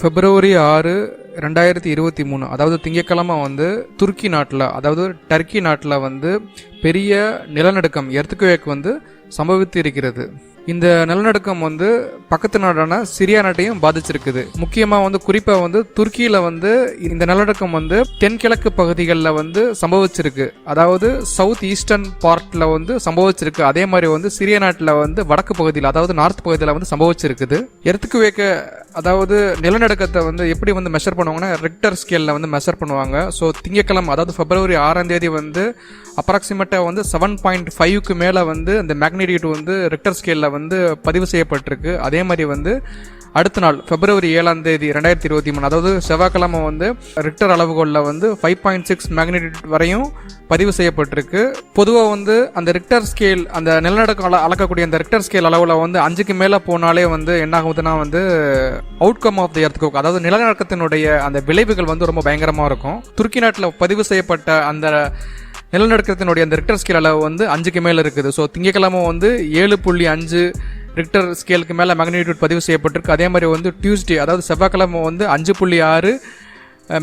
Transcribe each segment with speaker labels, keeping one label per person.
Speaker 1: February 6, 2023 அதாவது திங்கட்கிழமை வந்து துருக்கி நாட்டில் அதாவது டர்க்கி நாட்டில் வந்து பெரிய நிலநடுக்கம் எர்த்குவேக் வந்து சம்பவித்து இருக்கிறது. இந்த நிலநடுக்கம் வந்து பக்கத்து நாடான சிரியா நாட்டையும் பாதிச்சிருக்குது. முக்கியமாக வந்து குறிப்பாக வந்து துருக்கியில் வந்து இந்த நிலநடுக்கம் வந்து தென்கிழக்கு பகுதிகளில் வந்து சம்பவிச்சிருக்கு. அதாவது சவுத் ஈஸ்டர்ன் பார்ட்டில் வந்து சம்பவிச்சிருக்கு. அதே மாதிரி வந்து சிரியா நாட்டில் வந்து வடக்கு பகுதியில் அதாவது நார்த் பகுதியில் வந்து சம்பவிச்சிருக்குது. எர்த்குவேக் அதாவது நிலநடுக்கத்தை வந்து எப்படி வந்து மெஷர் பண்ணுவாங்கன்னா ரிக்டர் ஸ்கேலில் வந்து மெஷர் பண்ணுவாங்க. ஸோ திங்கட்கிழமை அதாவது February 6 வந்து அப்ராக்சிமேட்டாக வந்து 7.5க்கு மேலே வந்து அந்த மேக்னிடியூட் வந்து ரிக்டர் ஸ்கேலில் வந்து பதிவு செய்யப்பட்டிருக்கு. அதே மாதிரி வந்து அடுத்த நாள் February 7, 2023 அதாவது செவ்வாய்க்கிழமை வந்து ரிக்டர் அளவுகோலில் வந்து 5.6 மேக்னிடியூட் வரையும் பதிவு செய்யப்பட்டிருக்கு. பொதுவாக வந்து அந்த ரிக்டர் ஸ்கேல் அந்த நிலநடுக்கம் அளக்கக்கூடிய அந்த ரிக்டர் ஸ்கேல் அளவில் வந்து 5க்கு மேலே போனாலே வந்து என்ன ஆகுதுன்னா வந்து அவுட்கம் ஆஃப் தி எர்த்குவேக் அதாவது நிலநடுக்கத்தினுடைய அந்த விளைவுகள் வந்து ரொம்ப பயங்கரமாக இருக்கும். துருக்கி நாட்டில் பதிவு செய்யப்பட்ட அந்த நிலநடுக்கத்தினுடைய அந்த ரிக்டர் ஸ்கேல் அளவு வந்து 5க்கு மேலே இருக்குது. ஸோ திங்கட்கிழமை வந்து 7.5 ரிக்டர் ஸ்கேலுக்கு மேலே மேக்னிடியூட் பதிவு செய்யப்பட்டிருக்கு. அதே மாதிரி வந்து டியூஸ்டே அதாவது செவ்வாய்க்கிழமை வந்து 5.6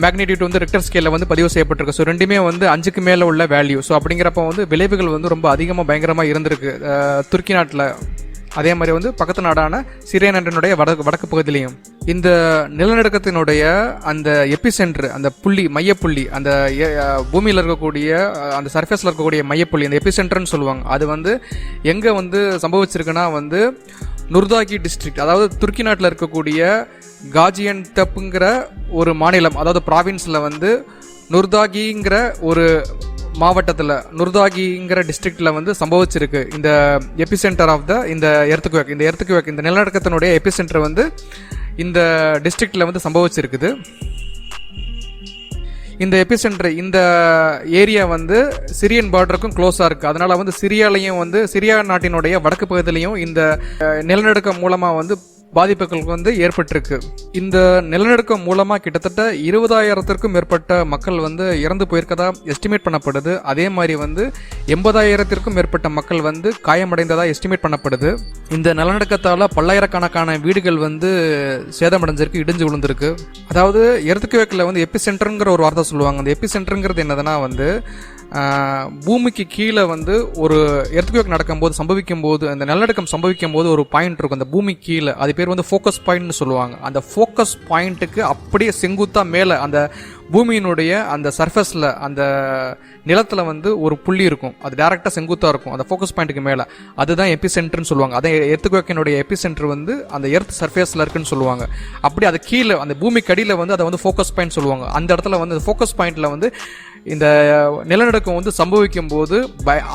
Speaker 1: மேக்னிடியூட் வந்து ரிக்டர் ஸ்கேலில் வந்து பதிவு செய்யப்பட்டிருக்கு. ஸோ ரெண்டுமே வந்து 5க்கு மேலே உள்ள வேல்யூ. ஸோ அப்படிங்கிறப்ப வந்து விளைவுகள் வந்து ரொம்ப அதிகமாக பயங்கரமாக இருந்திருக்கு துருக்கி நாட்டில். அதே மாதிரி வந்து பக்கத்து நாடான சிரியா நாட்டினுடைய வடக்கு பகுதியிலையும் இந்த நிலநடுக்கத்தினுடைய அந்த எபிசென்டர் அந்த புள்ளி மையப்புள்ளி அந்த பூமியில் இருக்கக்கூடிய அந்த சர்ஃபேஸில் இருக்கக்கூடிய மையப்புள்ளி அந்த எபிசென்டர்னு சொல்லுவாங்க. அது வந்து எங்கே வந்து சம்பவிச்சிருக்குன்னா வந்து நுர்தாகி டிஸ்ட்ரிக்ட் அதாவது துருக்கி நாட்டில் இருக்கக்கூடிய காஜியன்டெப்ங்கிற ஒரு மாநிலம் அதாவது ப்ராவின்ஸில் வந்து நுர்தாகிங்கிற ஒரு மாவட்டத்தில் நுர்தாகிங்கிற டிஸ்ட்ரிக்டில் வந்து சம்பவிச்சிருக்கு இந்த எபிசென்டர் ஆஃப் இந்த எர்த்குவேக் இந்த நிலநடுக்கத்தினுடைய எபிசென்டர் வந்து இந்த டிஸ்ட்ரிக்டில் வந்து சம்பவிச்சிருக்குது. இந்த எபிசென்டர் இந்த ஏரியா வந்து சிரியன் பார்டருக்கும் க்ளோஸாக இருக்குது. அதனால் வந்து சிரியாலையும் வந்து சிரியா நாட்டினுடைய வடக்கு பகுதியிலையும் இந்த நிலநடுக்கம் மூலமாக வந்து பாதிப்புகள் வந்து ஏற்பட்டிருக்கு. இந்த நிலநடுக்கம் மூலமாக கிட்டத்தட்ட 20,000க்கும் மேற்பட்ட மக்கள் வந்து இறந்து போயிருக்கதா எஸ்டிமேட் பண்ணப்படுது. அதே மாதிரி வந்து 80,000க்கும் மேற்பட்ட மக்கள் வந்து காயமடைந்ததா எஸ்டிமேட் பண்ணப்படுது. இந்த நிலநடுக்கத்தால் பல்லாயிரக்கணக்கான வீடுகள் வந்து சேதமடைஞ்சிருக்கு, இடிஞ்சு விழுந்திருக்கு. அதாவது எர்த்குவேக்கில் வந்து எபிசென்டருங்கிற ஒரு வார்த்தை சொல்லுவாங்க. அந்த எபிசென்டருங்கிறது என்னதுன்னா வந்து பூமிக்கு கீழே வந்து ஒரு எர்த்குவேக் நடக்கும்போது சம்பவிக்கும் போது அந்த நிலநடுக்கம் சம்பவிக்கும் போது ஒரு பாயிண்ட் இருக்கும் அந்த பூமி கீழே. அது பேர் வந்து ஃபோக்கஸ் பாயிண்ட்னு சொல்லுவாங்க. அந்த ஃபோக்கஸ் பாயிண்ட்டுக்கு அப்படியே செங்குத்தா மேலே அந்த பூமியினுடைய அந்த சர்ஃபேஸில் அந்த நிலத்தில் வந்து ஒரு புள்ளி இருக்கும். அது டேரெக்டாக செங்குத்தாக இருக்கும் அந்த ஃபோக்கஸ் பாயிண்ட்டுக்கு மேலே. அதுதான் எபிசென்டர்னு சொல்லுவாங்க. அதே எர்த்குவேக்கினுடைய எபிசென்டர் வந்து அந்த எர்த் சர்ஃபேஸில் இருக்குன்னு சொல்லுவாங்க. அப்படி அது கீழே அந்த பூமி கடியில் வந்து அதை வந்து ஃபோக்கஸ் பாயிண்ட் சொல்லுவாங்க. அந்த இடத்துல வந்து ஃபோக்கஸ் பாயிண்டில் வந்து இந்த நிலநடுக்கம் வந்து சம்பவிக்கும் போது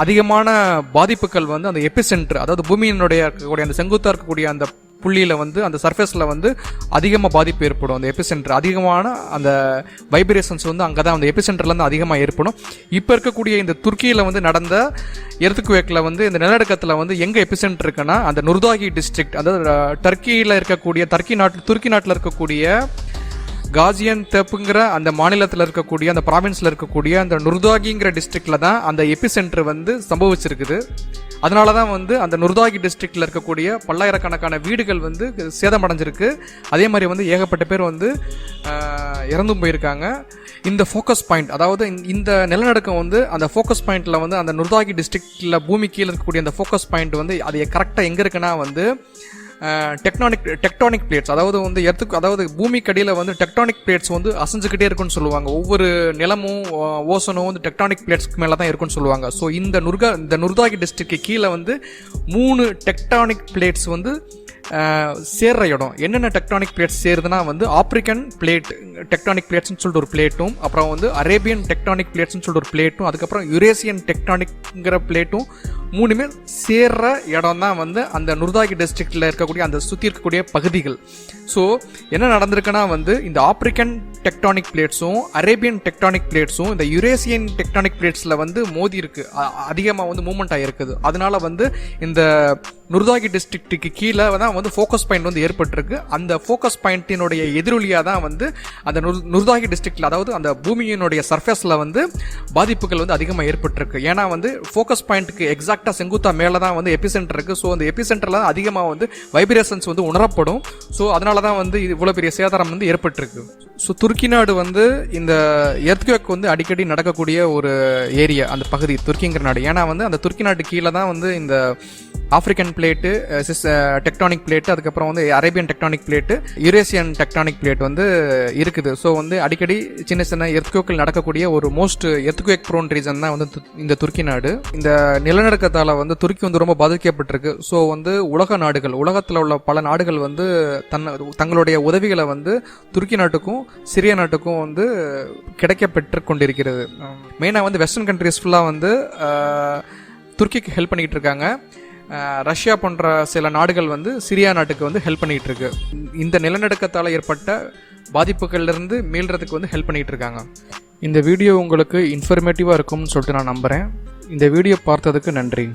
Speaker 1: அதிகமான பாதிப்புகள் வந்து அந்த எபிசென்டர் அதாவது பூமியினுடைய இருக்கக்கூடிய அந்த செங்குத்தாக இருக்கக்கூடிய அந்த புள்ளியில் வந்து அந்த சர்ஃபேஸில் வந்து அதிகமாக பாதிப்பு ஏற்படும். அந்த எபிசென்டர் அதிகமான அந்த வைப்ரேஷன்ஸ் வந்து அங்கே தான் அந்த எபிசென்டர்லேருந்து அதிகமாக ஏற்படும். இப்போ இருக்கக்கூடிய இந்த துருக்கியில் வந்து நடந்த எர்த்குவேக்கில் வந்து இந்த நிலநடுக்கத்தில் வந்து எங்கே எபிசென்டர் இருக்குன்னா அந்த நுர்தாகி டிஸ்ட்ரிக்ட் அதாவது டர்க்கியில் இருக்கக்கூடிய துருக்கி நாட்டில் இருக்கக்கூடிய காஜியன்டெப்ங்கிற அந்த மாநிலத்தில் இருக்கக்கூடிய அந்த ப்ராவின்ஸில் இருக்கக்கூடிய அந்த நுர்தாகிங்கிற டிஸ்ட்ரிக்டில் தான் அந்த எபிசென்டர் வந்து சம்பவிச்சிருக்குது. அதனால தான் வந்து அந்த நுர்தாகி டிஸ்ட்ரிக்டில் இருக்கக்கூடிய பல்லாயிரக்கணக்கான வீடுகள் வந்து சேதமடைஞ்சிருக்கு. அதே மாதிரி வந்து ஏகப்பட்ட பேர் வந்து இறந்தும் போயிருக்காங்க. இந்த ஃபோக்கஸ் பாயிண்ட் அதாவது இந்த நிலநடுக்கம் வந்து அந்த ஃபோக்கஸ் பாயிண்ட்டில் வந்து அந்த நுர்தாகி டிஸ்ட்ரிக்டில் பூமி கீழே இருக்கக்கூடிய அந்த ஃபோக்கஸ் பாயிண்ட் வந்து அது கரெக்டாக எங்கே இருக்குன்னா வந்து டெக்டானிக் பிளேட்ஸ் அதாவது வந்து அதாவது பூமி கடியில் வந்து டெக்டானிக் பிளேட்ஸ் வந்து அசைஞ்சுக்கிட்டே இருக்குன்னு சொல்லுவாங்க. ஒவ்வொரு நிலமும் ஓசனும் வந்து டெக்டானிக் பிளேட்ஸ்க்கு மேலே தான் இருக்குன்னு சொல்லுவாங்க. ஸோ இந்த நுர்தாகி டிஸ்ட்ரிக்ட் கீழே வந்து 3 டெக்டானிக் பிளேட்ஸ் வந்து சேர்ற இடம். என்னென்ன டெக்டானிக் பிளேட்ஸ் சேருதுன்னா வந்து ஆப்பிரிக்கன் பிளேட் டெக்டானிக் பிளேட்ஸ்னு சொல்லிட்டு ஒரு பிளேட்டும், அப்புறம் வந்து அரேபியன் டெக்டானிக் பிளேட்ஸ்னு சொல்லிட்டு ஒரு பிளேட்டும், அதுக்கப்புறம் யுரேசியன் டெக்டானிக்ங்கிற பிளேட்டும் 3மே சேர்ற இடம் தான் வந்து அந்த நுர்தாகி டிஸ்ட்ரிக்டில் இருக்கக்கூடிய அந்த சுற்றி இருக்கக்கூடிய பகுதிகள். ஸோ என்ன நடந்திருக்குன்னா வந்து இந்த ஆப்பிரிக்கன் டெக்டானிக் பிளேட்ஸும் அரேபியன் டெக்டானிக் பிளேட்ஸும் இந்த யுரேசியன் டெக்டானிக் பிளேட்ஸில் வந்து மோதி இருக்கு, அதிகமாக வந்து மூவ்மெண்ட் ஆகிருக்குது. அதனால வந்து இந்த நுர்தாகி டிஸ்ட்ரிக்ட்டுக்கு கீழே தான் வந்து ஃபோக்கஸ் பாயிண்ட் வந்து ஏற்பட்டிருக்கு. அந்த ஃபோக்கஸ் பாயிண்டினுடைய எதிரொலியாக தான் வந்து அந்த நுர்தாகி டிஸ்ட்ரிக்டில், அதாவது அந்த பூமியினுடைய சர்ஃபேஸில் வந்து பாதிப்புகள் வந்து அதிகமாக ஏற்பட்டிருக்கு. ஏன்னா வந்து ஃபோக்கஸ் பாயிண்ட்டுக்கு எக்ஸாக்டாக செங்குத்தா மேலே தான் வந்து எபிசென்டர் இருக்குது. ஸோ அந்த எபிசென்டரில் தான் அதிகமாக வந்து வைப்ரேஷன்ஸ் வந்து உணரப்படும். ஸோ அதனால தான் வந்து இவ்வளோ பெரிய சேதாரம் வந்து ஏற்பட்டிருக்கு. ஸோ துருக்கி நாடு வந்து இந்த எர்த்குவேக் வந்து அடிக்கடி நடக்கக்கூடிய ஒரு ஏரியா, அந்த பகுதி துருக்கிங்கிற நாடு. ஏன்னா வந்து அந்த துருக்கி நாட்டு கீழே தான் வந்து இந்த ஆப்பிரிக்கன் பிளேட்டு, டெக்டானிக் பிளேட்டு, அதுக்கப்புறம் வந்து Arabian tectonic plate, Eurasian tectonic plate வந்து இருக்குது. ஸோ வந்து அடிக்கடி சின்ன சின்ன எர்த்குவேக்கள் நடக்கக்கூடிய ஒரு மோஸ்ட் எர்த்குவேக் ப்ரோன் ரீஜன் தான் வந்து இந்த துருக்கி நாடு. இந்த நிலநடுக்கத்தால் வந்து துருக்கி வந்து ரொம்ப பாதிக்கப்பட்டிருக்கு. ஸோ வந்து உலக நாடுகள், உலகத்தில் உள்ள பல நாடுகள் வந்து தங்களுடைய உதவிகளை வந்து துருக்கி நாட்டுக்கும் சிரியா நாட்டுக்கும் வந்து கிடைக்க பெற்று கொண்டிருக்கிறது. மெயினாக வந்து வெஸ்டர்ன் கண்ட்ரிஸ் ஃபுல்லாக வந்து துருக்கிக்கு ஹெல்ப் பண்ணிக்கிட்டு இருக்காங்க. ரஷ்யா போன்ற சில நாடுகள் வந்து சிரியா நாட்டுக்கு வந்து ஹெல்ப் பண்ணிகிட்டு இருக்கு. இந்த நிலநடுக்கத்தால் ஏற்பட்ட பாதிப்புகள்லேருந்து மீள்றதுக்கு வந்து ஹெல்ப் பண்ணிகிட்டு இருக்காங்க. இந்த வீடியோ உங்களுக்கு இன்ஃபர்மேட்டிவாக இருக்கும்னு சொல்லிட்டு நான் நம்புகிறேன். இந்த வீடியோ பார்த்ததுக்கு நன்றி.